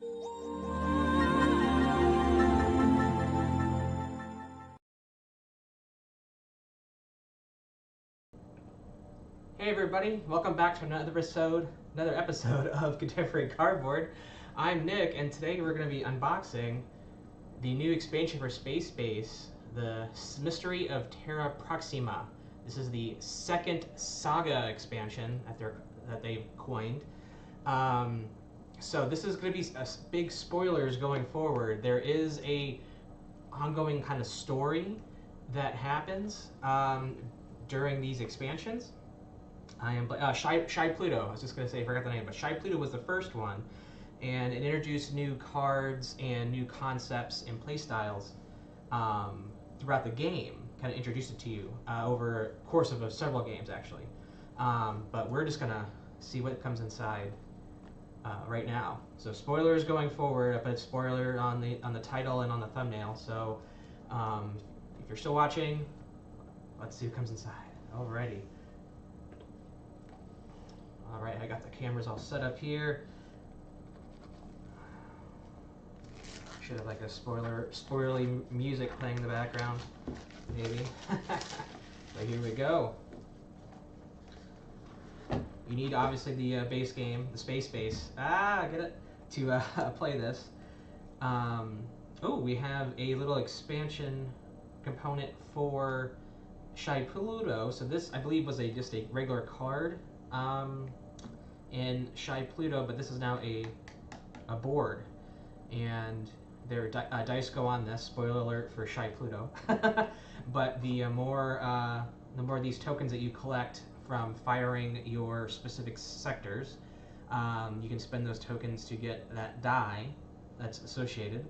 Hey everybody, welcome back to another episode of Contemporary Cardboard. I'm Nick, and today we're going to be unboxing the new expansion for Space Base, the Mystery of Terra Proxima. This is the second Saga expansion that they've coined. So this is going to be big spoilers going forward. There is a ongoing kind of story that happens during these expansions. I am Shy Pluto. I was just gonna say, I forgot the name, but Shy Pluto was the first one, and it introduced new cards and new concepts and playstyles throughout the game. Kind of introduced it to you over the course of several games, actually. But we're just gonna see what comes inside right now. So spoilers going forward. I put a spoiler on the title and on the thumbnail. So if you're still watching, let's see what comes inside. Alrighty. Alright, I got the cameras all set up here. Should have like a spoilerly music playing in the background, maybe. But here we go. You need obviously the base game, the Space Base. Get it? To play this. Oh, we have a little expansion component for Shy Pluto. So this, I believe, was just a regular card in Shy Pluto, but this is now a board, and their dice go on this. Spoiler alert for Shy Pluto. But the more of these tokens that you collect from firing your specific sectors, you can spend those tokens to get that die that's associated.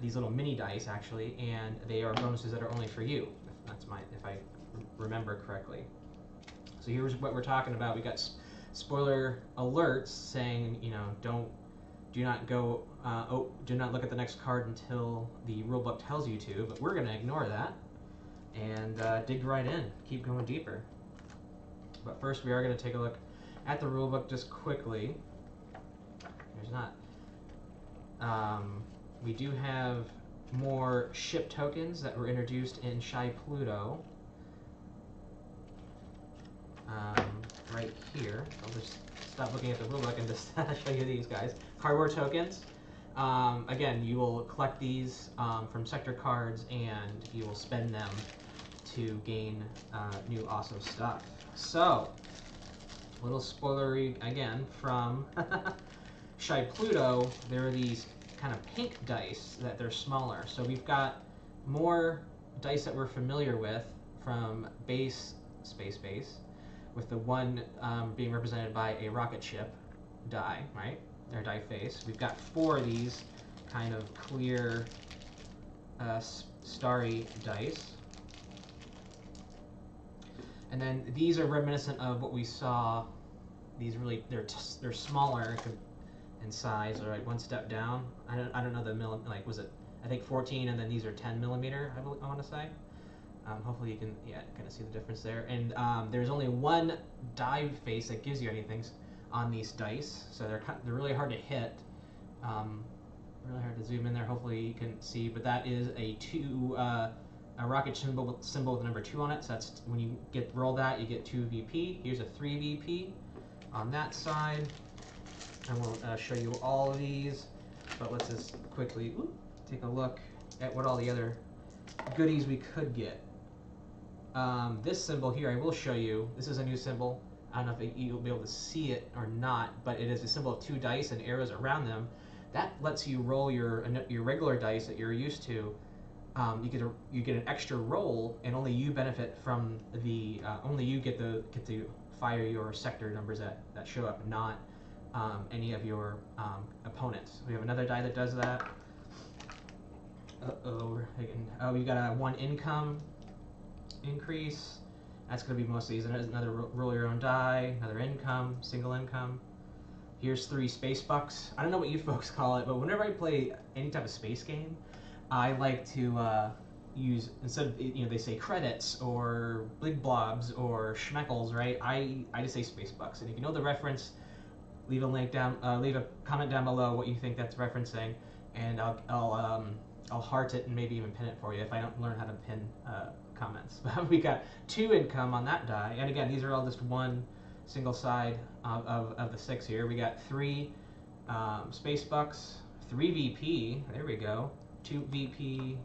These little mini dice, actually, and they are bonuses that are only for you. If I remember correctly. So here's what we're talking about. We got spoiler alerts saying, do not look at the next card until the rulebook tells you to. But we're going to ignore that and dig right in, keep going deeper. But first, we are going to take a look at the rulebook just quickly. There's not. We do have more ship tokens that were introduced in Shy Pluto. Right here. I'll just stop looking at the rulebook and just show you these guys. Cardboard tokens. Again, you will collect these from sector cards, and you will spend them to gain new awesome stuff. So, a little spoilery again from Shy Pluto. There are these kind of pink dice that they're smaller. So we've got more dice that we're familiar with from Space Base, with the one being represented by a rocket ship die, right? Their die face. We've got 4 of these kind of clear starry dice. And then these are reminiscent of what we saw. These really, they're smaller in size, or like one step down. I don't know the was it, I think 14, and then these are 10 millimeter, I want to say. Hopefully you can kind of see the difference there. And there's only one die face that gives you anything on these dice, so they're really hard to hit. Really hard to zoom in there. Hopefully you can see, but that is a rocket symbol with the number 2 on it. So that's when you roll that, you get 2 VP. Here's a 3 VP on that side. I won't show you all of these, but let's just quickly take a look at what all the other goodies we could get. This symbol here, I will show you. This is a new symbol. I don't know if you'll be able to see it or not, but it is a symbol of 2 dice and arrows around them. That lets you roll your regular dice that you're used to. You get an extra roll, and only you benefit from the. Only you get to fire your sector numbers that show up, not any of your opponents. We have another die that does that. We got a 1 income increase. That's going to be most of these. Another roll your own die, another income, single income. Here's 3 space bucks. I don't know what you folks call it, but whenever I play any type of space game, I like to use, instead of, they say credits or big blobs or schmeckles, right? I just say space bucks. And if you know the reference, leave a link down, leave a comment down below what you think that's referencing, and I'll heart it and maybe even pin it for you if I don't learn how to pin comments. We got 2 income on that die, and again, these are all just one single side of the 6 here. We got 3 space bucks, 3 VP. There we go. 2 VP,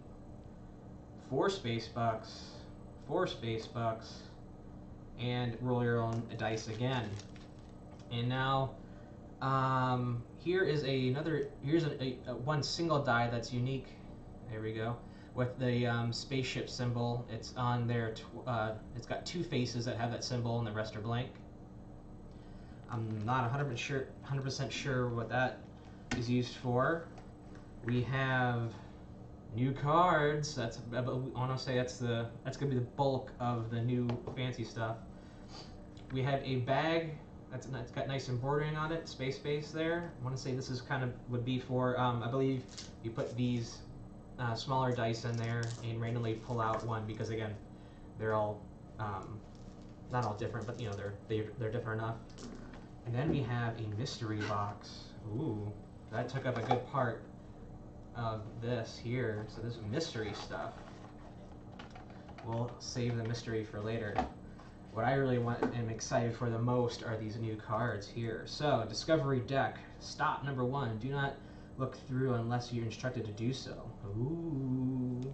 4 space bucks, 4 space bucks, and roll your own dice again. And now, here's one single die that's unique. There we go. With the spaceship symbol, it's on there. It's got 2 faces that have that symbol, and the rest are blank. I'm not 100% sure what that is used for. We have new cards. I want to say that's gonna be the bulk of the new fancy stuff. We have a bag it's got nice embroidering on it, space base there. I want to say this is would be for I believe you put these smaller dice in there and randomly pull out one, because again, they're all not all different, but you know they're different enough. And then we have a mystery box. Ooh, that took up a good part of this here. So this mystery stuff, we'll save the mystery for later. What I really am excited for the most are these new cards here. So, Discovery Deck. Stop, number 1. Do not look through unless you're instructed to do so. Ooh.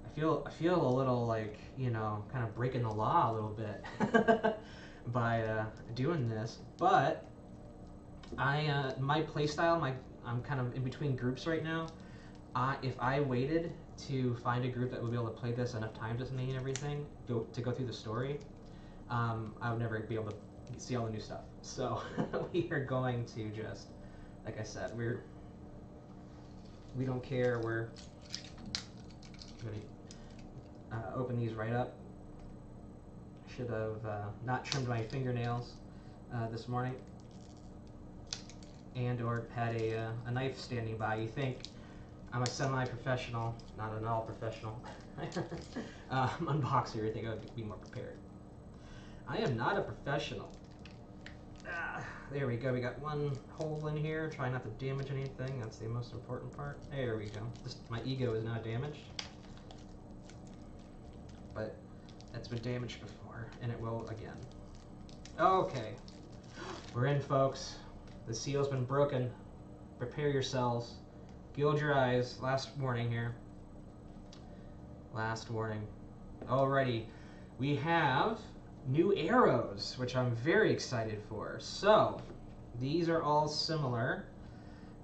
I feel a little like, you know, kind of breaking the law a little bit by doing this. But my playstyle, I'm kind of in between groups right now. If I waited to find a group that would be able to play this enough times with me and everything, to go through the story, I would never be able to see all the new stuff. So we are going to just, like I said, we don't care. We're going to open these right up. Should have not trimmed my fingernails this morning, and or had a knife standing by. You think I'm a semi-professional, not an all-professional unboxer. You think I would be more prepared. I am not a professional. There we go. We got one hole in here. Try not to damage anything. That's the most important part. There we go. My ego is now damaged. But that's been damaged before, and it will again. Okay. We're in, folks. The seal's been broken. Prepare yourselves. Gild your eyes. Last warning here. Last warning. Alrighty. We have new arrows, which I'm very excited for. So, these are all similar.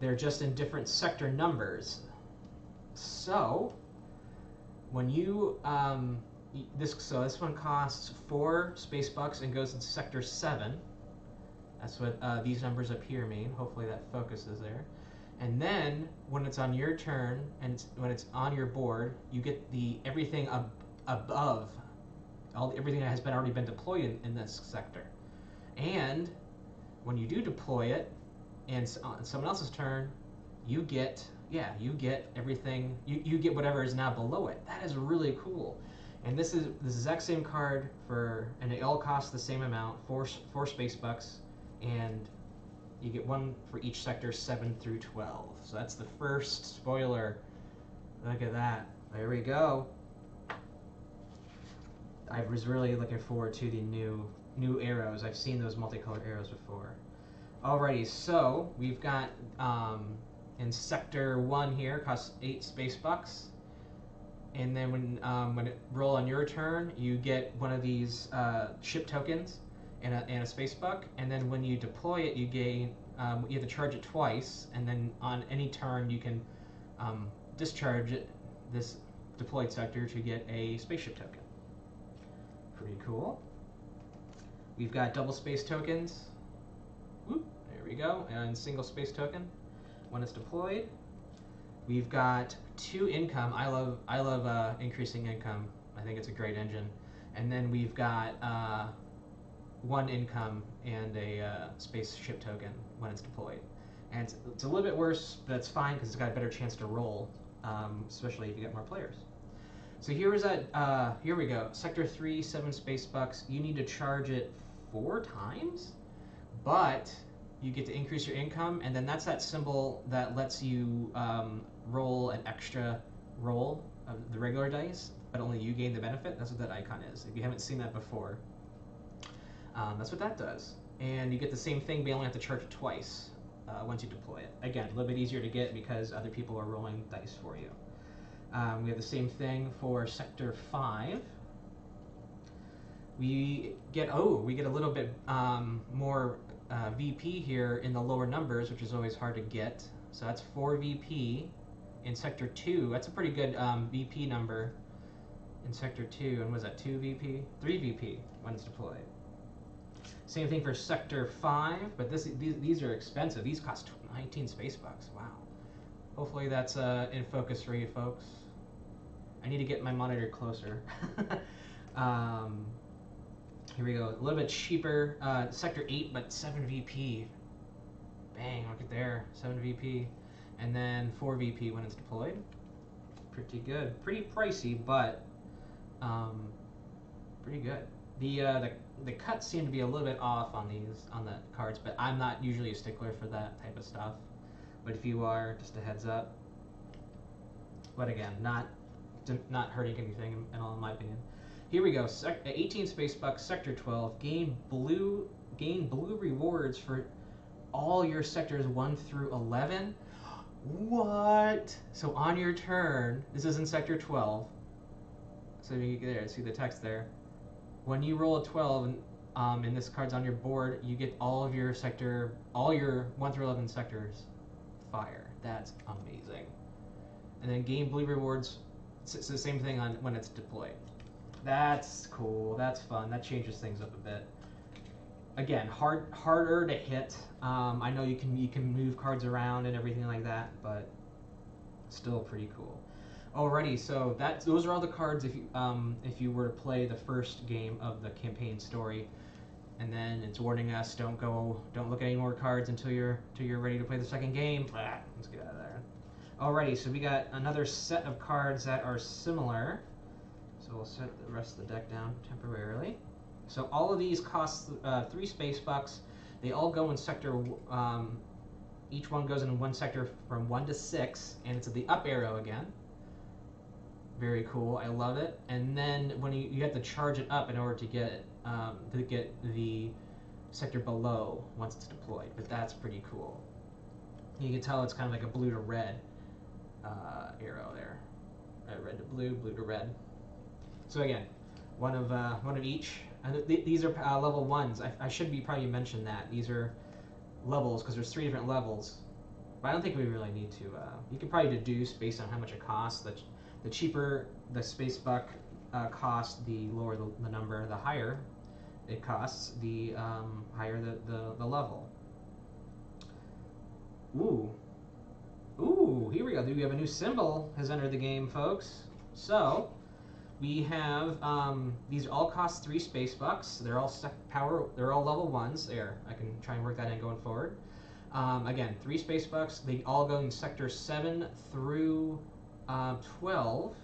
They're just in different sector numbers. So, when you this one costs 4 space bucks and goes in sector 7. That's what these numbers up here mean. Hopefully that focuses there. And then when it's on your turn and when it's on your board, you get everything above, everything that has already been deployed in this sector. And when you do deploy it, and on someone else's turn, you get everything. You get whatever is now below it. That is really cool. And this is the exact same card and they all cost the same amount, 4 space bucks, and you get one for each sector 7 through 12. So that's the first spoiler. Look at that. There we go. I was really looking forward to the new arrows. I've seen those multicolored arrows before. Alrighty, so we've got in sector 1 here, costs 8 space bucks. And then when it roll on your turn, you get one of these ship tokens and a space buck. And then when you deploy it, you gain you have to charge it twice. And then on any turn, you can discharge this deployed sector to get a spaceship token. Pretty cool. We've got double space tokens. Whoop, there we go. And single space token when it's deployed. We've got 2 income. I love increasing income. I think it's a great engine. And then we've got 1 income and a spaceship token when it's deployed. And it's a little bit worse, but it's fine because it's got a better chance to roll, especially if you get more players. So here we go. Sector 3, 7 space bucks. You need to charge it 4 times, but you get to increase your income, and then that's that symbol that lets you roll an extra roll of the regular dice, but only you gain the benefit. That's what that icon is. If you haven't seen that before, that's what that does. And you get the same thing, but you only have to charge it twice once you deploy it. Again, a little bit easier to get because other people are rolling dice for you. We have the same thing for Sector 5. We get a little bit more VP here in the lower numbers, which is always hard to get. So that's 4 VP in Sector 2. That's a pretty good VP number in Sector 2. And was that 2 VP? 3 VP when it's deployed. Same thing for Sector 5, but these are expensive. These cost 19 space bucks. Wow. Hopefully that's in focus for you folks. I need to get my monitor closer. Here we go. A little bit cheaper. Sector 8, but 7 VP. Bang, look at there. 7 VP. And then 4 VP when it's deployed. Pretty good. Pretty pricey, but pretty good. The cuts seem to be a little bit off on the cards, but I'm not usually a stickler for that type of stuff. But if you are, just a heads up. But again, not hurting anything at all in my opinion. Here we go. 18 space bucks, Sector 12. Gain blue rewards for all your sectors 1 through 11. What? So on your turn, this is in Sector 12. So you there, see the text there. When you roll a 12 and this card's on your board, you get all your 1 through 11 sectors fire. That's amazing. And then gain blue rewards. It's the same thing on when it's deployed. That's cool. That's fun. That changes things up a bit. Again, harder to hit. I know you can move cards around and everything like that, but still pretty cool. Alrighty, so those are all the cards if you were to play the first game of the campaign story, and then it's warning us don't look at any more cards until you're ready to play the second game. Let's get out of there. Alrighty, so we got another set of cards that are similar. So we'll set the rest of the deck down temporarily. So all of these cost 3 space bucks. They all go in sector. Each one goes in one sector from 1 to 6, and it's at the up arrow again. Very cool. I love it. And then when you have to charge it up in order to get the sector below once it's deployed. But that's pretty cool. You can tell it's kind of like a blue to red arrow there. Red to blue, blue to red. So again, one of each. And these are level 1s. I should probably mention that these are levels because there's 3 different levels. But I don't think we really need to. You can probably deduce based on how much it costs. The cheaper the space buck cost, the lower the number. The higher it costs, the higher the level. Ooh, here we go. We have a new symbol has entered the game, folks. So we have these all cost 3 space bucks. They're all They're all level 1s. There, I can try and work that in going forward. Again, 3 space bucks. They all go in sector 7 through 12.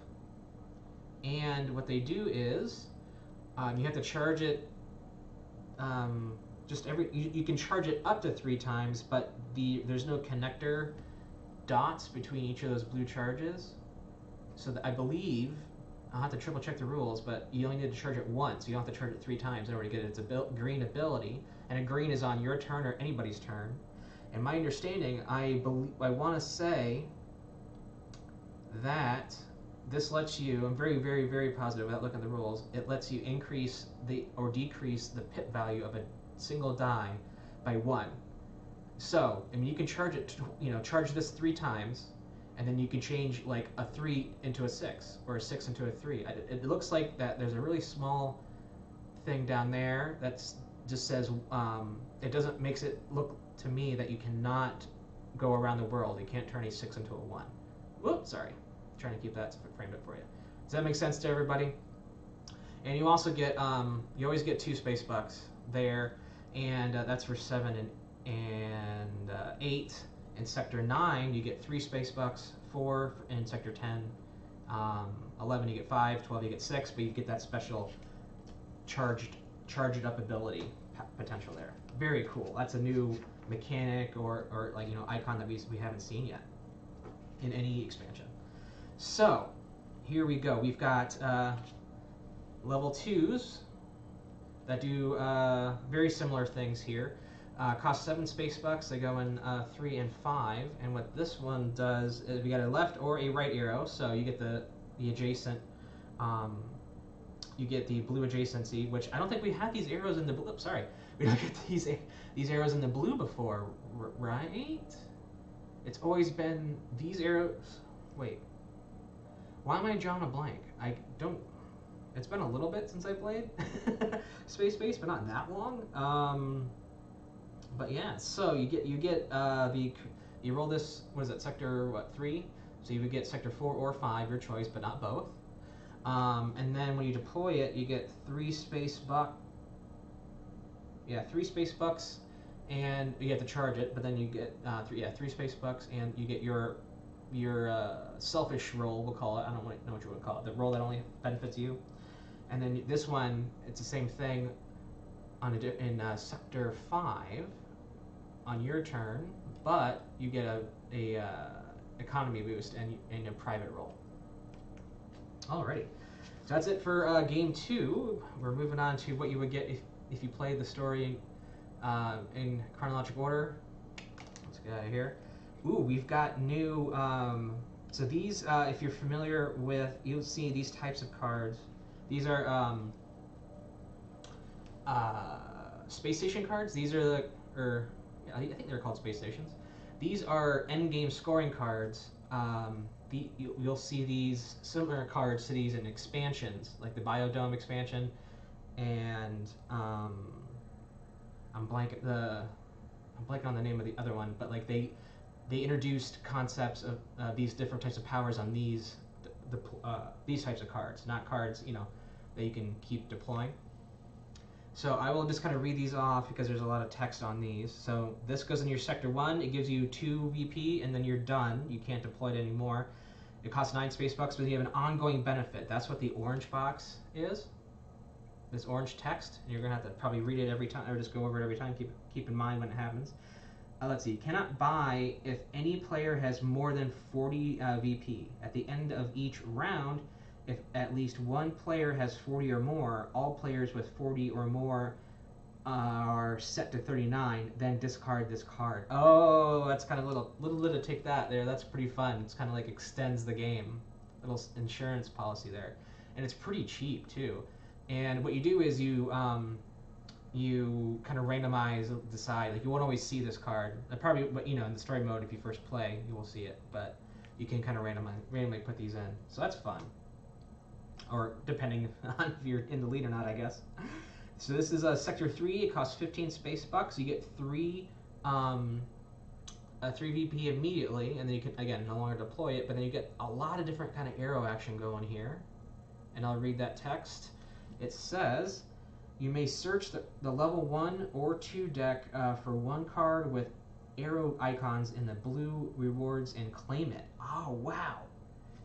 And what they do is you have to charge it. You can charge it up to 3 times, but there's no connector dots between each of those blue charges. So I believe, I'll have to triple check the rules, but you only need to charge it once. You don't have to charge it 3 times in order to get its green ability. And a green is on your turn or anybody's turn. And my understanding, I want to say that this lets you, I'm very, very, very positive without looking at the rules, it lets you increase or decrease the pip value of a single die by 1. So, I mean, you can charge it, charge this 3 times, and then you can change like a 3 into a 6, or a 6 into a 3. It looks like that there's a really small thing down there that just says, makes it look to me that you cannot go around the world. You can't turn a 6 into a 1. Whoops, sorry. I'm trying to keep that framed up for you. Does that make sense to everybody? And you also get, you always get 2 space bucks there, and that's for 7 and 8. In Sector 9, you get 3 space bucks, 4 in Sector 10, 11 you get 5, 12 you get 6, but you get that special charge it up ability potential there. Very cool. That's a new mechanic or like icon that we haven't seen yet in any expansion. So here we go. We've got level 2s that do very similar things here. Cost 7 space bucks. They go in 3 and 5. And what this one does is we got a left or a right arrow, so you get the adjacent. You get the blue adjacency, which I don't think we had these arrows in the blue. Sorry, we don't get these arrows in the blue before, right? It's always been these arrows. Wait, why am I drawing a blank? I don't. It's been a little bit since I played Space Base, but not that long. But yeah, so you get you roll this. What is it? Sector 3? So you would get sector 4 or 5, your choice, but not both. And then when you deploy it, you get 3 space bucks. Yeah, 3 space bucks, and you have to charge it. But then you get 3 space bucks, and you get your selfish roll. We'll call it. I don't know what you would call it. The roll that only benefits you. And then this one, it's the same thing in sector 5 on your turn, but you get a economy boost and a private roll. Alrighty, so that's it for game 2. We're moving on to what you would get if you played the story in chronological order. Let's get out of here. Ooh, we've got new. So these, if you're familiar with, you'll see these types of cards. These are space station cards. These are I think they're called space stations. These are endgame scoring cards. You'll see these similar cards to these in expansions, like the Biodome expansion, and I'm blanking on the name of the other one, but like they introduced concepts of these different types of powers on these types of cards, not cards that you can keep deploying. So I will just kind of read these off because there's a lot of text on these. So this goes in your sector 1. It gives you 2 VP, and then you're done. You can't deploy it anymore. It costs 9 space bucks, but you have an ongoing benefit. That's what the orange box is. This orange text, and you're gonna have to probably read it every time, or just go over it every time. Keep in mind when it happens. Let's see. Cannot buy if any player has more than 40 VP. At the end of each round, if at least one player has 40 or more, all players with 40 or more are set to 39. Then discard this card. Oh, that's kind of little bit of take that there. That's pretty fun. It's kind of like extends the game. Little insurance policy there, and it's pretty cheap too. And what you do is you kind of randomize, decide. Like you won't always see this card. Probably, but in the story mode, if you first play, you will see it. But you can kind of randomly put these in. So that's fun. Or depending on if you're in the lead or not, I guess. So this is sector 3. It costs 15 space bucks. You get 3 VP immediately, and then you can again no longer deploy it. But then you get a lot of different kind of arrow action going here. And I'll read that text. It says, you may search the level 1 or 2 deck for one card with arrow icons in the blue rewards and claim it. Oh wow!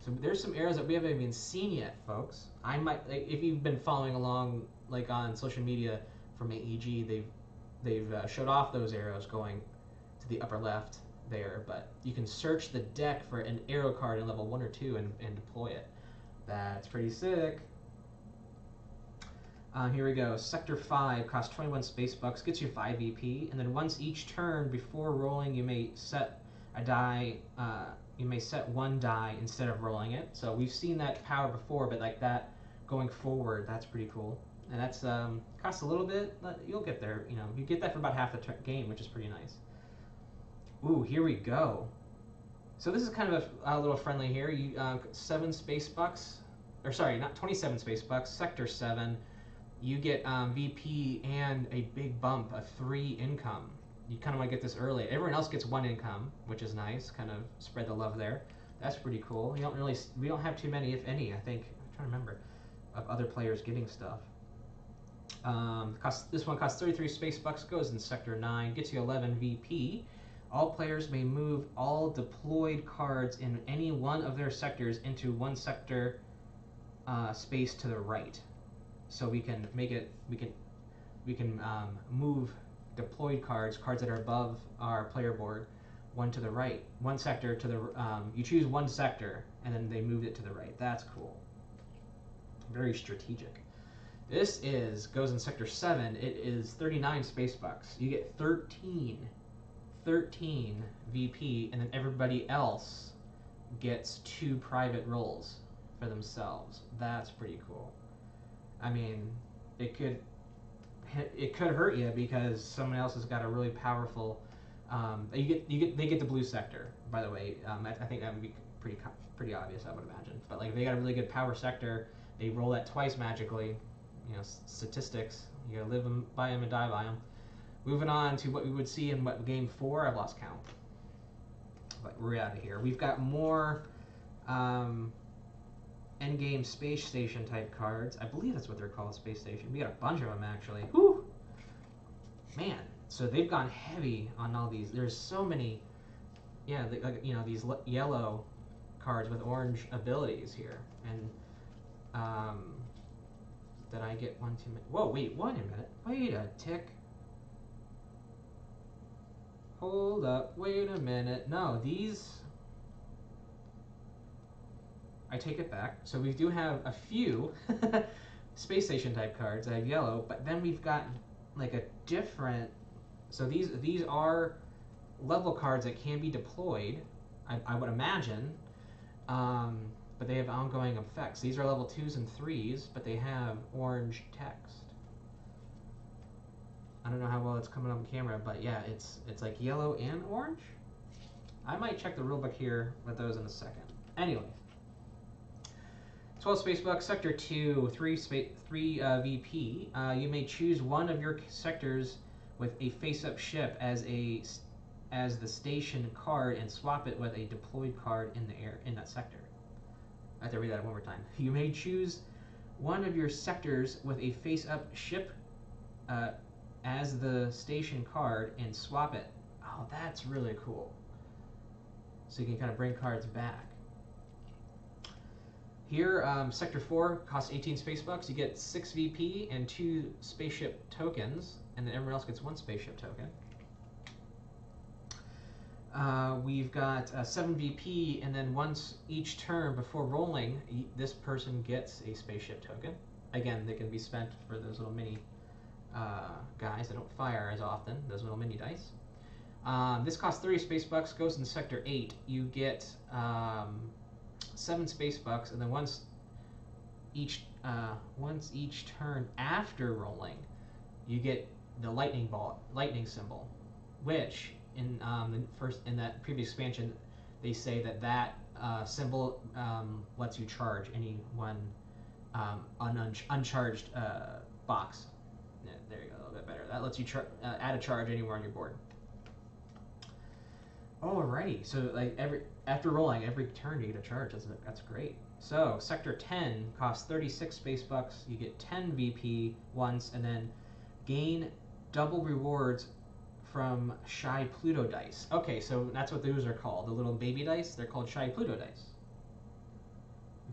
So there's some arrows that we haven't even seen yet, folks. I might, if you've been following along, like on social media from AEG, they've showed off those arrows going to the upper left there. But you can search the deck for an arrow card in level 1 or 2 and deploy it. That's pretty sick. Here we go. Sector 5 costs 21 space bucks, gets you 5 VP, and then once each turn before rolling, you may set a die. You may set 1 die instead of rolling it. So we've seen that power before, but like that going forward, that's pretty cool. And that's costs a little bit, but you'll get there. You get that for about half the game, which is pretty nice. Ooh, here we go. So this is kind of a little friendly here. 7 space bucks, or sorry, not 27 space bucks. Sector 7. You get VP and a big bump, a 3 income. You kind of want to get this early. Everyone else gets 1 income, which is nice. Kind of spread the love there. That's pretty cool. We don't have too many, if any. I think I'm trying to remember of other players getting stuff. This one costs 33 space bucks. Goes in sector 9. Gets you 11 VP. All players may move all deployed cards in any one of their sectors into 1 sector space to the right. So we can make it. We can move deployed cards, cards that are above our player board, one to the right, one sector to the. You choose one sector, and then they moved it to the right. That's cool. Very strategic. This goes in sector 7. It is 39 space bucks. You get 13 VP, and then everybody else gets 2 private rolls for themselves. That's pretty cool. I mean, it could hurt you because someone else has got a really powerful. They get the blue sector. By the way, I think that would be pretty obvious. I would imagine. But like, if they got a really good power sector, they roll that twice magically. You know, statistics. You gotta live by them and die by them. Moving on to what we would see in game 4. I've lost count. But we're out of here. We've got more Endgame space station type cards. I believe that's what they're called, space station. We got a bunch of them actually. Whew! Man, so they've gone heavy on all these. There's so many. Yeah, these yellow cards with orange abilities here. And did I get 1 too many? Whoa! Wait a minute. Wait a tick. Hold up. Wait a minute. No, these. I take it back. So we do have a few space station type cards that have yellow, but then we've got like a different. So these are level cards that can be deployed, I would imagine, but they have ongoing effects. These are level 2s and 3s, but they have orange text. I don't know how well it's coming on camera, but yeah, it's like yellow and orange. I might check the rulebook here with those in a second. Anyway. 12 space bucks, sector 2, 3 VP. You may choose one of your sectors with a face-up ship as the station card and swap it with a deployed card in that sector. I have to read that one more time. You may choose one of your sectors with a face-up ship as the station card and swap it. Oh, that's really cool. So you can kind of bring cards back. Here, Sector 4 costs 18 space bucks. You get 6 VP and 2 spaceship tokens, and then everyone else gets 1 spaceship token. We've got 7 VP, and then once each turn before rolling, this person gets a spaceship token. Again, they can be spent for those little mini guys that don't fire as often, those little mini dice. This costs 30 space bucks, goes in Sector 8. You get 7 space bucks, and then once each turn after rolling, you get the lightning symbol, which in that previous expansion, they say that symbol lets you charge any one uncharged box. Yeah, there you go, a little bit better. That lets you add a charge anywhere on your board. Alrighty, so like after rolling every turn you get a charge. That's great. So Sector 10 costs 36 space bucks. You get 10 VP once, and then gain double rewards from Shy Pluto dice. Okay, so that's what those are called. The little baby dice. They're called Shy Pluto dice.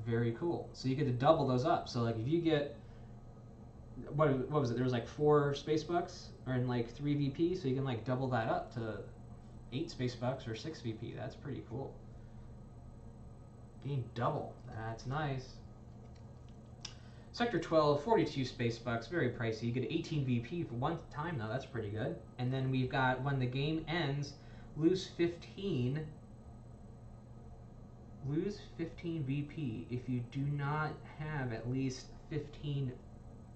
Very cool. So you get to double those up. So like if you get what was it? There was like 4 space bucks, or in like 3 VP. So you can like double that up to 8 space bucks or 6 VP. That's pretty cool. Gain double. That's nice. Sector 12, 42 space bucks. Very pricey. You get 18 VP for one time though. That's pretty good. And then we've got when the game ends, lose 15 VP if you do not have at least 15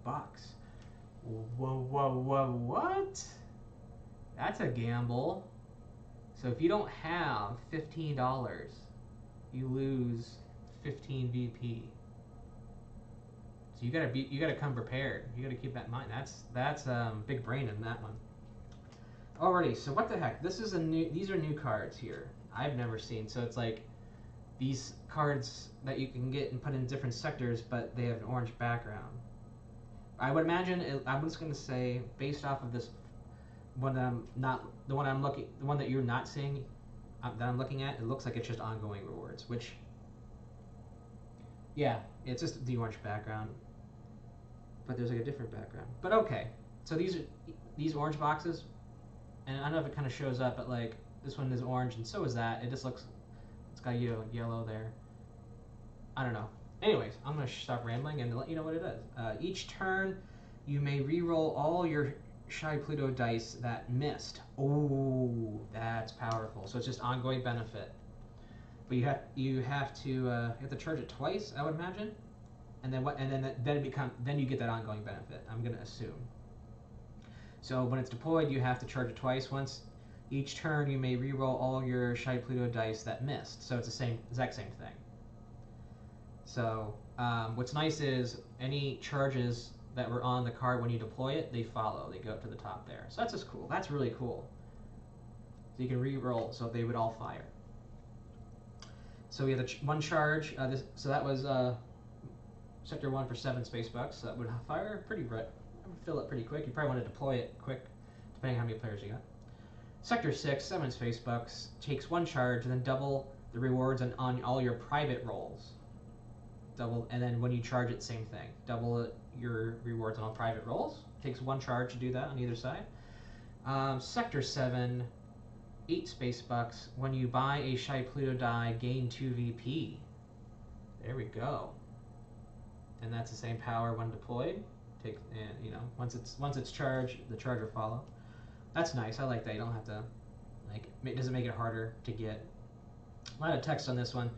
bucks. Whoa, what? That's a gamble. So if you don't have $15, you lose 15 VP. So you gotta come prepared. You gotta keep that in mind. That's big brain in that one. Alrighty, so what the heck? These are new cards here. I've never seen. So it's like these cards that you can get and put in different sectors, but they have an orange background. I would imagine. I'm just gonna say, based off of this one the one that you're not seeing, that I'm looking at, it looks like it's just ongoing rewards, which, yeah, it's just the orange background, but there's like a different background. But okay, so these orange boxes, and I don't know if it kind of shows up, but like this one is orange, and so is that. It just looks, it's got yellow there. I don't know. Anyways, I'm gonna stop rambling and let you know what it is. Each turn, you may re-roll all your Shy Pluto dice that missed. Oh, that's powerful. So it's just ongoing benefit. But you have to charge it twice, I would imagine, and then then you get that ongoing benefit. I'm gonna assume. So when it's deployed, you have to charge it twice. Once each turn, you may re-roll all your Shy Pluto dice that missed. So it's the exact same thing. So what's nice is any charges that were on the card when you deploy it, they follow. They go up to the top there. So that's just cool. That's really cool. So you can re-roll, so they would all fire. So we have the one charge. So that was Sector 1 for 7 space bucks. So that would fire pretty right. Would fill it pretty quick. You probably want to deploy it quick, depending on how many players you got. Sector 6, 7 space bucks, takes 1 charge and then double the rewards on all your private rolls. Double, and then when you charge it, same thing. Double your rewards on all private rolls. Takes 1 charge to do that on either side. Sector 7, 8 space bucks. When you buy a Shy Pluto die, gain 2 VP. There we go. And that's the same power when deployed. Once it's charged, the charge will follow. That's nice. I like that. You don't have to it doesn't make it harder to get. A lot of text on this one.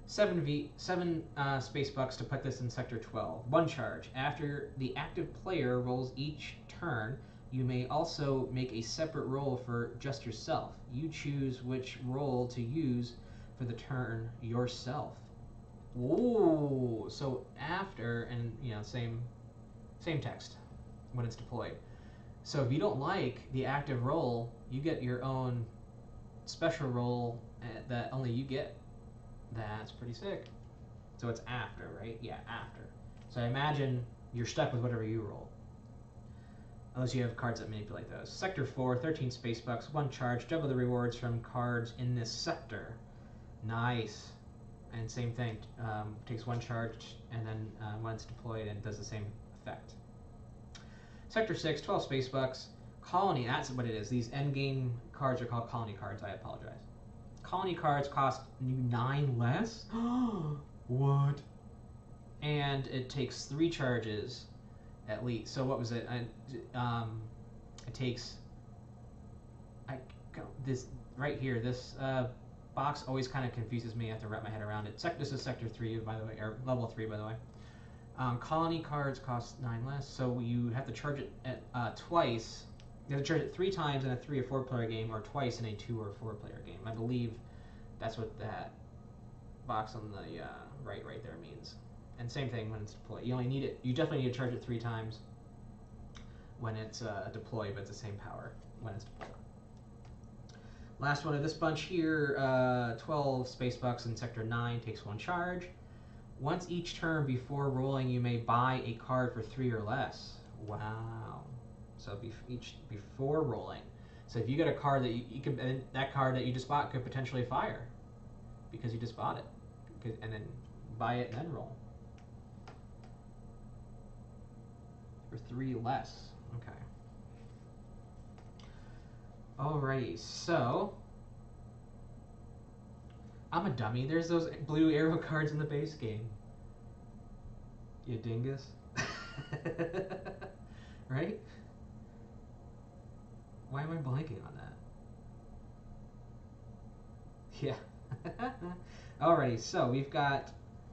7 space bucks to put this in Sector 12. 1 charge. After the active player rolls each turn, you may also make a separate roll for just yourself. You choose which roll to use for the turn yourself. Ooh, so after, and same text when it's deployed. So if you don't like the active roll, you get your own special roll that only you get. That's pretty sick. So it's after, right? Yeah, after. So I imagine you're stuck with whatever you roll. Unless you have cards that manipulate those. Sector 4, 13 space bucks, 1 charge, double the rewards from cards in this sector. Nice. And same thing, takes 1 charge, and then when it's deployed, it does the same effect. Sector 6, 12 space bucks, colony, that's what it is. These endgame cards are called colony cards, I apologize. Colony cards cost you 9 less? What? And it takes 3 charges at least. So what was it? It takes, this right here, this box always kind of confuses me. I have to wrap my head around it. This is Sector 3, by the way, or Level 3, by the way. Colony cards cost 9 less, so you have to charge it at twice. You have to charge it 3 times in a 3 or 4 player game, or twice in a 2 or 4 player game. I believe that's what that box on the right there means. And same thing when it's deployed. You definitely need to charge it 3 times when it's deployed, but it's the same power when it's deployed. Last one of this bunch here, 12 space bucks in Sector 9, takes 1 charge. Once each turn before rolling, you may buy a card for 3 or less. Wow. So before rolling. So if you get a card that you could, and that card that you just bought could potentially fire because you just bought it, and then buy it and then roll for 3 less. Okay. Alrighty, so I'm a dummy. There's those blue arrow cards in the base game. You dingus. Right? Why am I blanking on that? Yeah. Alrighty, so we've got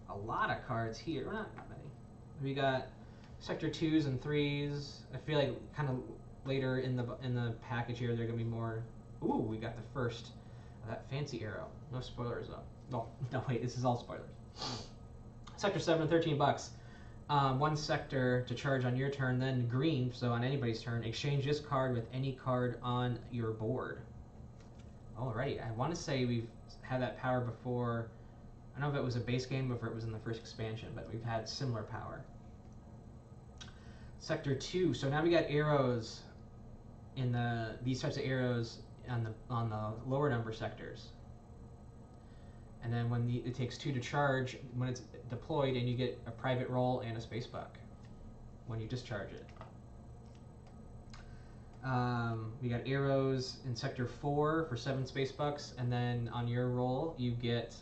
a lot of cards here. Well, not many. We got Sector 2s and 3s. I feel like kind of later in the package here, there are gonna be more. Ooh, we got the first of that fancy arrow. No spoilers though. No, wait, this is all spoilers. Sector 7, 13 bucks. 1 sector to charge on your turn, then green, so on anybody's turn, exchange this card with any card on your board. Alrighty, I want to say we've had that power before. I don't know if it was a base game or if it was in the first expansion, but we've had similar power. Sector 2, so now we got arrows in these types of arrows on the lower number sectors. And then when it takes 2 to charge when it's deployed, and you get a private roll and a space buck when you discharge it. We got arrows in Sector 4 for 7 space bucks, and then on your roll, you get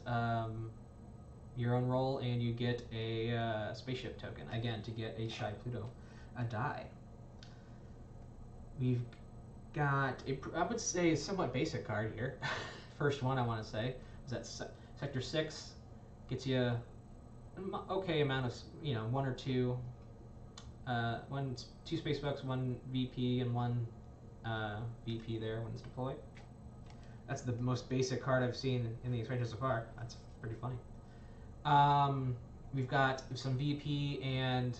your own roll, and you get a spaceship token, again, to get a Shy Pluto, a die. We've got, I would say, a somewhat basic card here. First one I want to say is that Sector 6 gets you an okay amount of, one or two, 2 space bucks, 1 VP, and 1 VP there when it's deployed. That's the most basic card I've seen in the expansion so far. That's pretty funny. We've got some VP and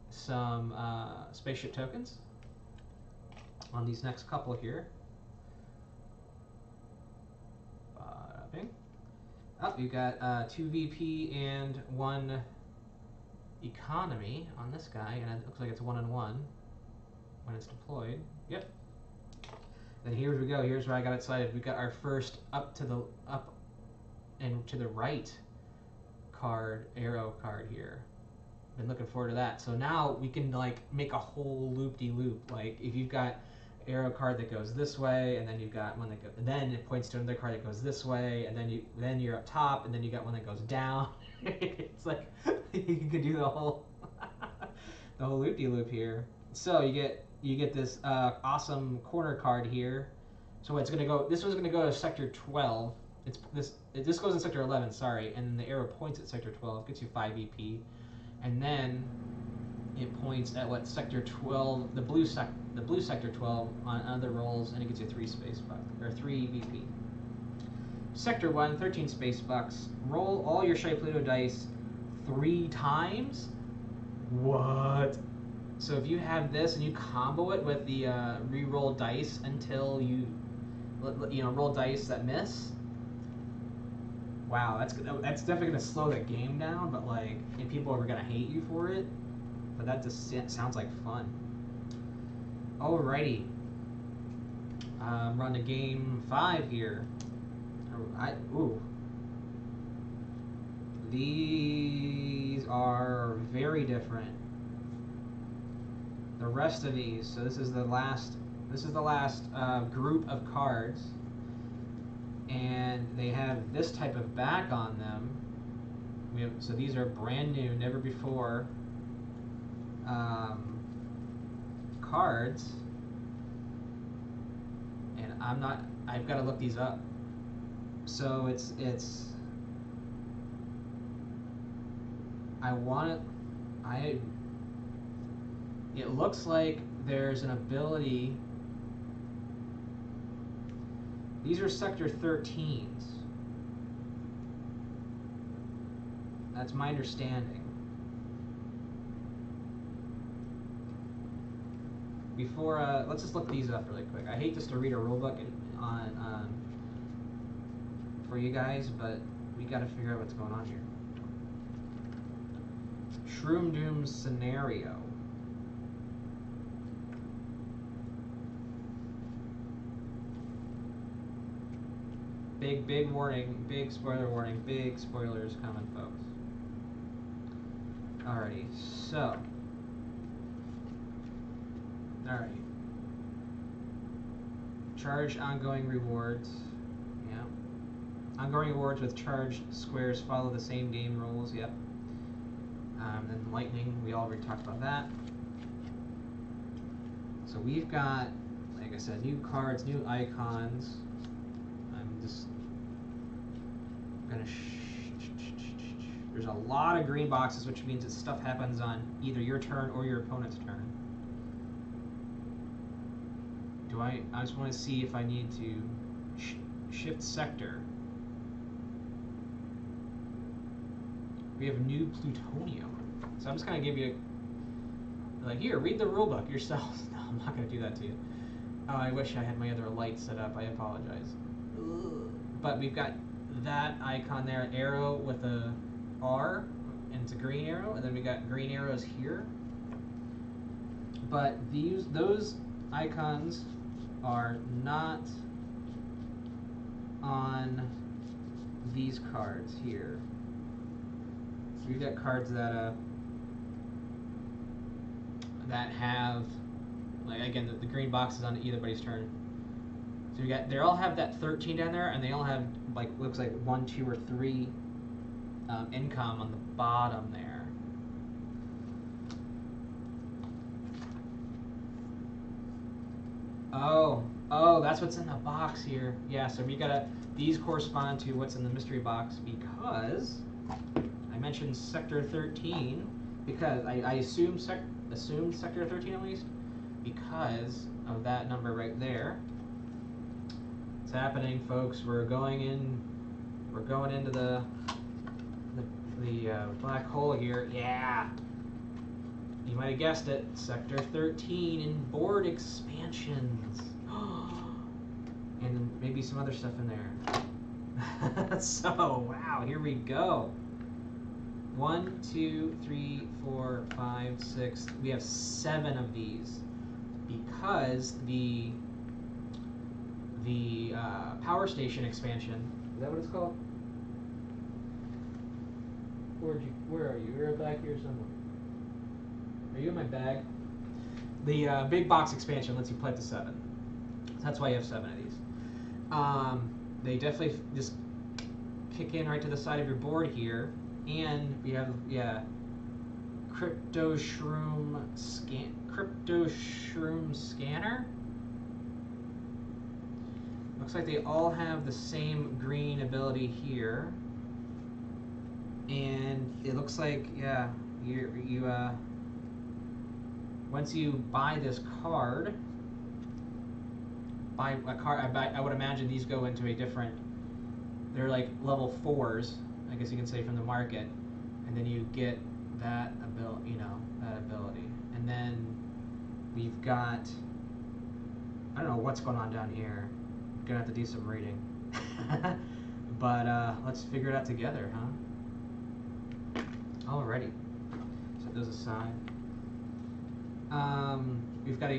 some spaceship tokens on these next couple here. We've got 2 VP and 1 economy on this guy, and it looks like it's 1-1 when it's deployed. Yep. Then here we go. Here's where I got excited. We got our first up and to the right card, arrow card here. Been looking forward to that. So now we can like make a whole loop-de-loop. Like if you've got arrow card that goes this way, and then you've got one that goes, and then it points to another card that goes this way, and then you're up top, and then you got one that goes down. It's like you could do the whole loop-de-loop here. So you get this awesome corner card here. So it's gonna go. This one's gonna go to Sector 12. This goes in Sector 11. Sorry, and then the arrow points at Sector 12, gets you 5 EP, and then it points at what Sector 12, the blue Sector 12 on other rolls, and it gets you 3 space bucks or 3 VP. Sector 1, 13 space bucks. Roll all your Shy Pluto dice 3 times. What? So if you have this and you combo it with the re-roll dice until you roll dice that miss. Wow, that's definitely gonna slow the game down, but like, and people are gonna hate you for it. But that just sounds like fun. Alrighty, we're on to game 5 here. These are very different. The rest of these, so this is the last group of cards, and they have this type of back on them. So these are brand new, never before cards, and I've got to look these up. So it looks like there's an ability. These are Sector 13s. That's my understanding. Before, let's just look these up really quick. I hate just to read a rulebook for you guys, but we got to figure out what's going on here. Shroom Doom scenario. Big warning, big spoiler warning, big spoilers coming, folks. Alrighty, so. Alrighty. Charge ongoing rewards. Yeah. Ongoing rewards with charged squares follow the same game rules. Yep. Then lightning, we already talked about that. So we've got, like I said, new cards, new icons. I'm just gonna. There's a lot of green boxes, which means that stuff happens on either your turn or your opponent's turn. I just want to see if I need to shift sector. We have new plutonium. So I'm just going to give you, like, here, read the rulebook yourself. No, I'm not going to do that to you. Oh, I wish I had my other light set up. I apologize. But we've got that icon there, an arrow with a R, and it's a green arrow, and then we got green arrows here. But those icons are not on these cards here. So we've got cards that have Like again, the green box is on anybody's turn. So you got they all have that 13 down there, and they all have like looks like 1, 2, or 3 income on the bottom there. Oh, that's what's in the box here. Yeah, so we gotta these correspond to what's in the mystery box because I mentioned Sector 13 because I assumed Sector 13 at least because of that number right there. It's happening, folks. We're going into the black hole here. Yeah. You might have guessed it. Sector 13 in board expansions. And maybe some other stuff in there. So, wow, here we go. 1, 2, 3, 4, 5, 6. We have 7 of these because the power station expansion. Is that what it's called? Where are you? You're back here somewhere. Are you in my bag? The big box expansion lets you play up to 7. So that's why you have 7 of these. They definitely just kick in right to the side of your board here, and we have Crypto Shroom Scanner. Looks like they all have the same green ability here, and it looks like you once you buy this card. I would imagine these go into a different. They're like level 4s, I guess you can say, from the market, and then you get that ability, and then we've got. I don't know what's going on down here. I'm gonna have to do some reading, but let's figure it out together, huh? Alrighty. Set those aside. We've got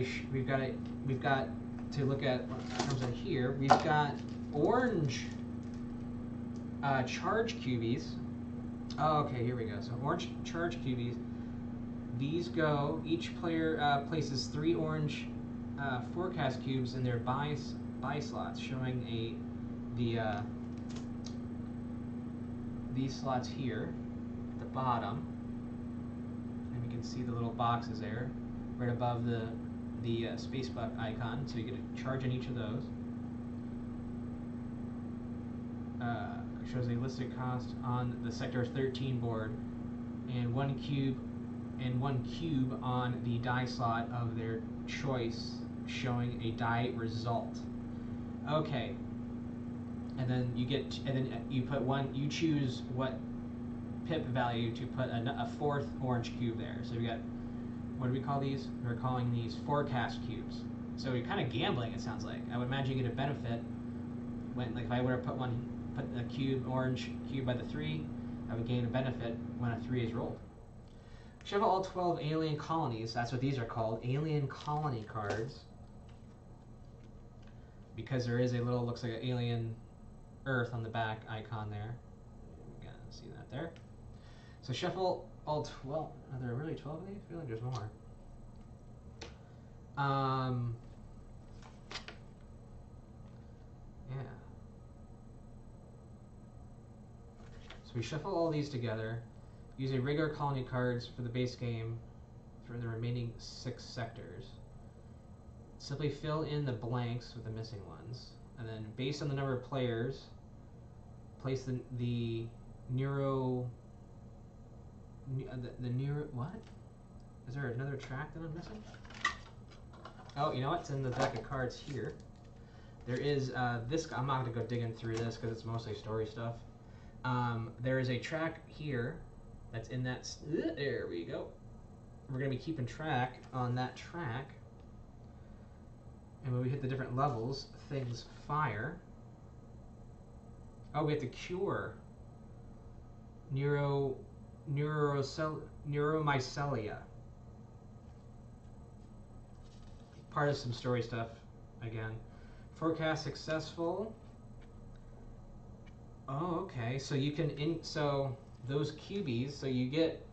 to look at what comes in here. We've got orange charge cubies. Oh, okay, here we go. So orange charge cubies. These go. Each player places 3 orange forecast cubes in their buy slots, showing these slots here at the bottom, and we can see the little boxes there, right above the space buck icon. So you get a charge in each of those. Shows a listed cost on the Sector 13 board, and one cube on the die slot of their choice, showing a die result. Okay, and then you put one. You choose what pip value to put a 4th orange cube there. So we got, what do we call these? We're calling these forecast cubes. So you're kind of gambling, it sounds like. I would imagine you get a benefit when, like, if I were to put a orange cube by the 3, I would gain a benefit when a 3 is rolled. Shuffle all 12 alien colonies. That's what these are called, alien colony cards. Because there is a little, looks like an alien Earth on the back icon there. You can see that there. So shuffle all 12. Are there really 12 of these? I feel like there's more. Yeah. So we shuffle all these together. Use a regular colony cards for the base game for the remaining 6 sectors. Simply fill in the blanks with the missing ones, and then based on the number of players, place the neuro. What? Is there another track that I'm missing? Oh, you know what? It's in the deck of cards here. There is this. I'm not going to go digging through this because it's mostly story stuff. There is a track here that's in that. There we go. We're going to be keeping track on that track. And when we hit the different levels, things fire. Oh, we have to cure neuromycelia. Part of some story stuff again. Forecast successful. Oh, okay. So you can so those cubies. So you get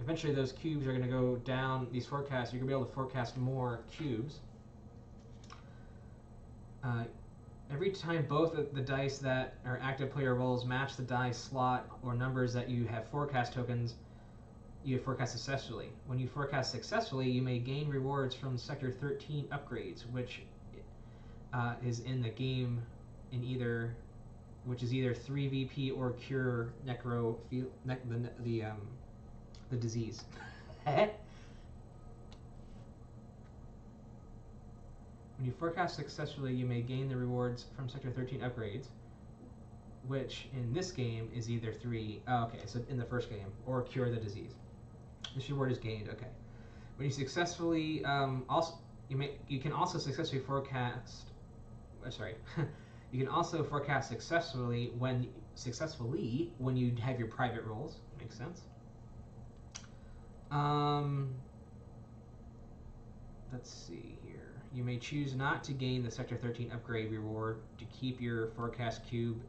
eventually those cubes are going to go down. These forecasts, you're going to be able to forecast more cubes. Every time both of the dice that are active player rolls match the die slot or numbers that you have forecast tokens, you have forecast successfully. When you forecast successfully, you may gain rewards from Sector 13 upgrades, which is in the game which is either 3 VP or cure the disease. When you forecast successfully, you may gain the rewards from Sector 13 upgrades, which in this game is either 3. Oh, okay, so in the first game, or cure the disease. This reward is gained. Okay. When you successfully you can also successfully forecast. Sorry. You can also forecast successfully when you have your private rolls. Makes sense. Let's see here. You may choose not to gain the Sector 13 upgrade reward to keep your forecast cube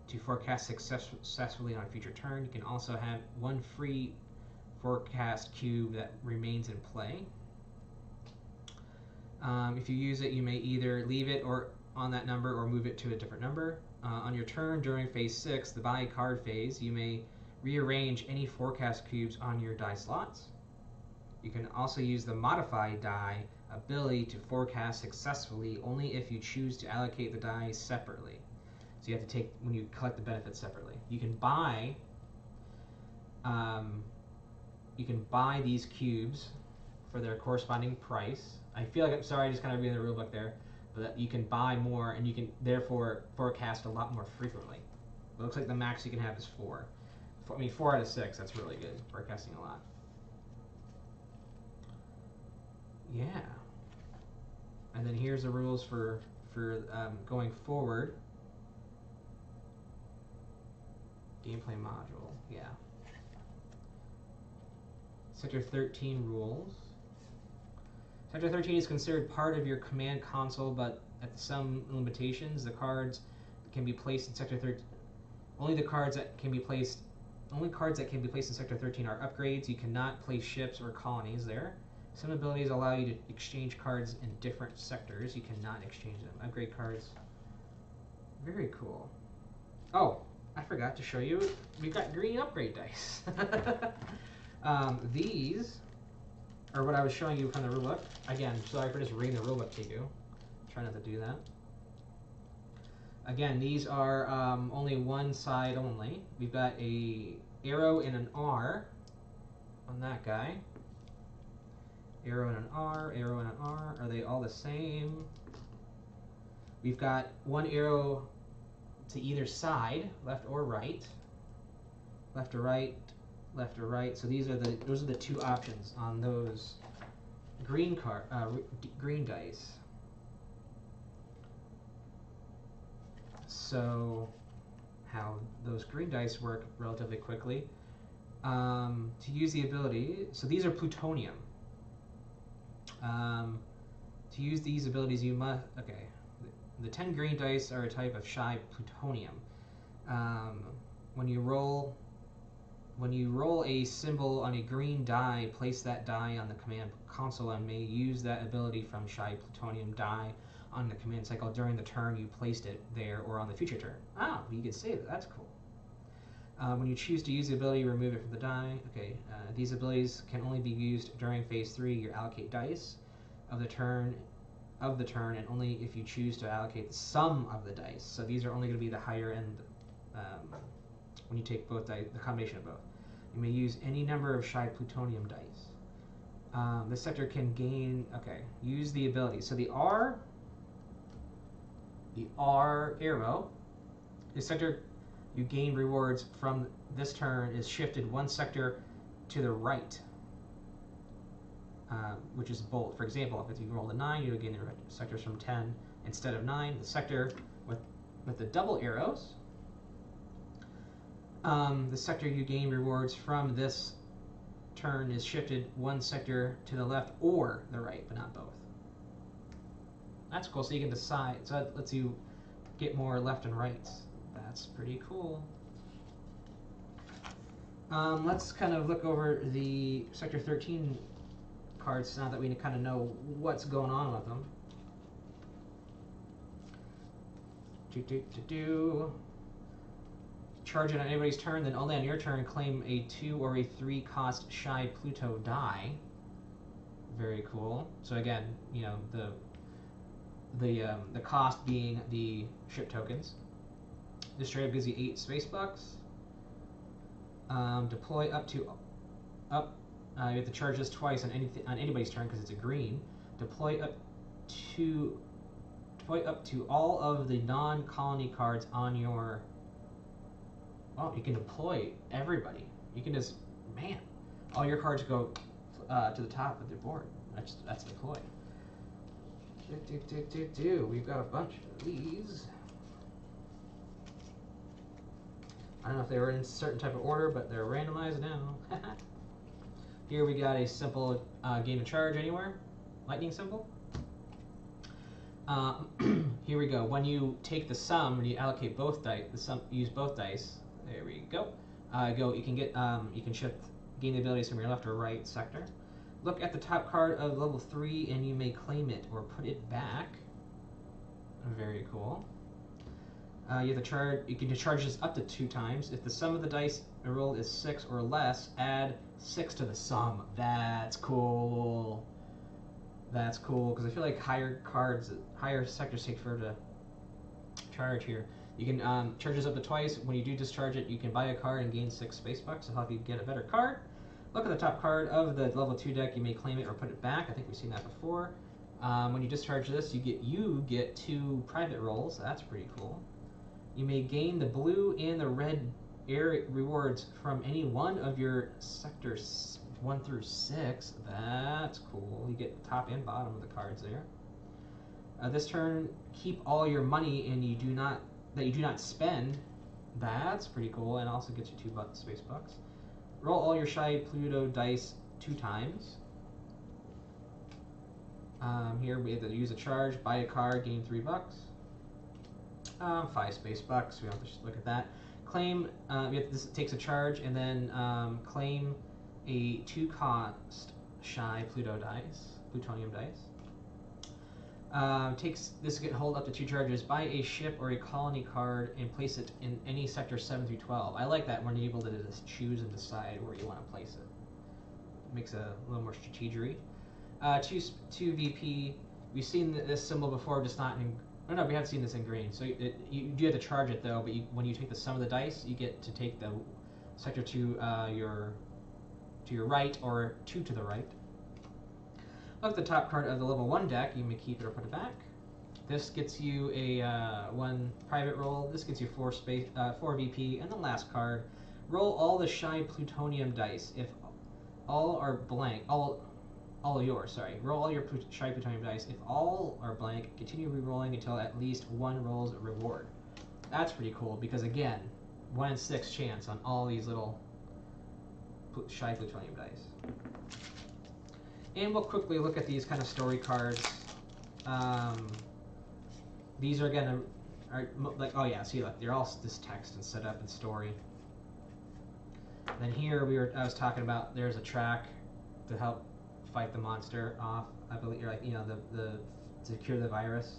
to forecast successfully on a future turn. You can also have one free forecast cube that remains in play. If you use it, you may either leave it or on that number or move it to a different number. On your turn during phase 6, the buy card phase, you may rearrange any forecast cubes on your die slots. You can also use the modify die ability to forecast successfully only if you choose to allocate the die separately. So you have to take when you collect the benefits separately. You can buy these cubes for their corresponding price. I feel like I'm sorry, I just kind of reading the rule book there, but you can buy more and you can therefore forecast a lot more frequently. It looks like the max you can have is 4. 4 out of 6. That's really good. Forecasting a lot. Yeah. And then here's the rules for going forward. Gameplay module. Yeah. Sector 13 rules. Sector 13 is considered part of your command console, but at some limitations, the cards can be placed in Sector 13. Only cards that can be placed in Sector 13 are upgrades. You cannot place ships or colonies there. Some abilities allow you to exchange cards in different sectors. You cannot exchange them. Upgrade cards. Very cool. Oh, I forgot to show you. We've got green upgrade dice. These are what I was showing you from the rulebook. Again, sorry for just reading the rulebook to you. Try not to do that. Again, these are only one side only. We've got a arrow and an R on that guy. Arrow and an R, arrow and an R. Are they all the same? We've got one arrow to either side, left or right. Left or right, left or right. So those are the two options on those green dice. So how those green dice work relatively quickly. To use the ability, so these are plutonium. To use these abilities, you must, okay, the 10 green dice are a type of shy plutonium. When you roll a symbol on a green die, place that die on the command console and may use that ability from shy plutonium die on the command cycle during the turn you placed it there or on the future turn. Ah, you can save it. That's cool. When you choose to use the ability, remove it from the die. Okay, these abilities can only be used during phase 3. You allocate dice of the turn, and only if you choose to allocate the sum of the dice. So these are only going to be the higher end when you take both dice, the combination of both. You may use any number of shy plutonium dice. This sector can gain. Okay, use the ability. So the R arrow. This sector. You gain rewards from this turn is shifted one sector to the right, which is bold. For example, if you roll a 9, you would gain the sectors from 10 instead of 9. The sector with the double arrows, the sector you gain rewards from this turn is shifted one sector to the left or the right, but not both. That's cool. So you can decide. So that lets you get more left and rights. That's pretty cool. Let's kind of look over the Sector 13 cards now that we kind of know what's going on with them. Charge it on anybody's turn, then only on your turn claim a 2 or a 3 cost Shy Pluto die. Very cool. So again, you know, the cost being the ship tokens. This straight up gives you 8 space bucks. Deploy up to you have to charge this twice on anybody's turn because it's a green. Deploy up to all of the non-colony cards on your. Well, you can deploy everybody. You can just, man, all your cards go to the top of the board. That's deploy. We've got a bunch of these. I don't know if they were in a certain type of order, but they're randomized now. Here we got a simple gain of charge anywhere. Lightning symbol. Here we go. When you take the sum, when you allocate both dice, use both dice. There we go. You can get you can gain the abilities from your left or right sector. Look at the top card of level 3 and you may claim it or put it back. Very cool. You have to charge. You can charge this up to 2 times. If the sum of the dice rolled is 6 or less, add 6 to the sum. That's cool. That's cool because I feel like higher sectors take forever to charge here. You can charge this up to twice. When you do discharge it, you can buy a card and gain 6 space bucks to help you get a better card. Look at the top card of the level 2 deck. You may claim it or put it back. I think we've seen that before. When you discharge this, you get 2 private rolls. That's pretty cool. You may gain the blue and the red air rewards from any one of your sectors 1 through 6. That's cool. You get the top and bottom of the cards there. This turn, keep all your money and you do not spend. That's pretty cool, and also gets you 2 space bucks. Roll all your Shy Pluto dice 2 times. Here we have to use a charge, buy a card, gain 3 bucks. 5 space bucks. We don't have to look at that. Claim. This takes a charge, and then claim a 2 cost Shy Pluto dice, plutonium dice. Get hold up to 2 charges. Buy a ship or a colony card and place it in any sector 7 through 12. I like that when you're able to just choose and decide where you want to place it. Makes a little more strategery. 2 VP. We've seen this symbol before, just not in. Oh no, we haven't seen this in green. So you do have to charge it though. But when you take the sum of the dice, you get to take the sector to your right or 2 to the right. Look at the top card of the level 1 deck. You may keep it or put it back. This gets you a 1 private roll. This gets you 4 VP. And the last card, roll all the Shy Plutonium dice. If all are blank, all yours. Sorry, roll all your Shy Plutonium dice. If all are blank, continue re-rolling until at least 1 rolls a reward. That's pretty cool because again, 1 in 6 chance on all these little Shy Plutonium dice. And we'll quickly look at these kind of story cards. These are gonna, like, oh yeah, see, look, they're all this text and set up and story. Then here I was talking about there's a track to help fight the monster off. I believe, like, you know, to cure the virus.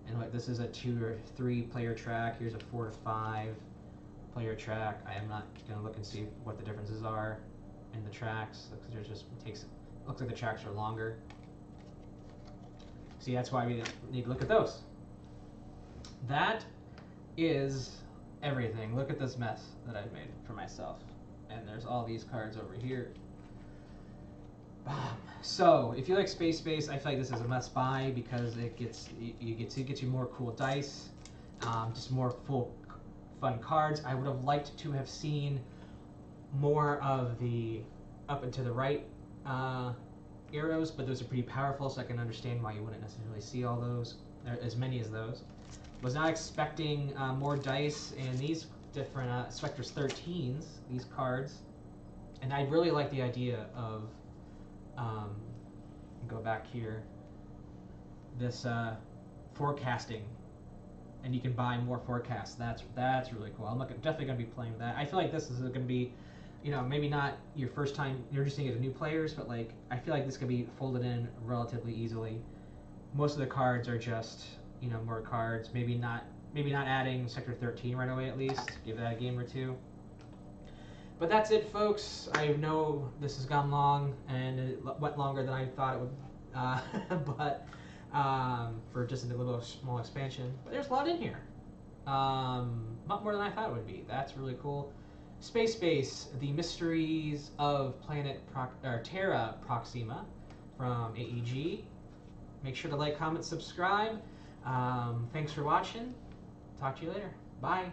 And like, this is a 2 or 3 player track. Here's a 4 to 5 player track. I am not gonna look and see what the differences are in the tracks. Looks like the tracks are longer. See, that's why we need to look at those. That is everything. Look at this mess that I've made for myself. And there's all these cards over here. So, if you like Space, I feel like this is a must buy because it gets you more cool dice, just more fun cards. I would have liked to have seen more of the up and to the right arrows, but those are pretty powerful, so I can understand why you wouldn't necessarily see all those, as many as those. Was not expecting more dice and these different Spectres 13s, these cards, and I really like the idea of, go back here, this forecasting, and you can buy more forecasts. That's really cool. I'm definitely going to be playing with that. I feel like this is going to be you know, maybe not your first time introducing it to new players, but like I feel like this could be folded in relatively easily. Most of the cards are just, you know, more cards. Maybe not adding Sector 13 right away at least. Give that a game or two. But that's it, folks. I know this has gone long, and it went longer than I thought it would. But for just a little small expansion, but there's a lot in here. Lot more than I thought it would be. That's really cool. Space Base: The Mysteries of Planet Terra Proxima from AEG. Make sure to like, comment, subscribe. Thanks for watching. Talk to you later. Bye.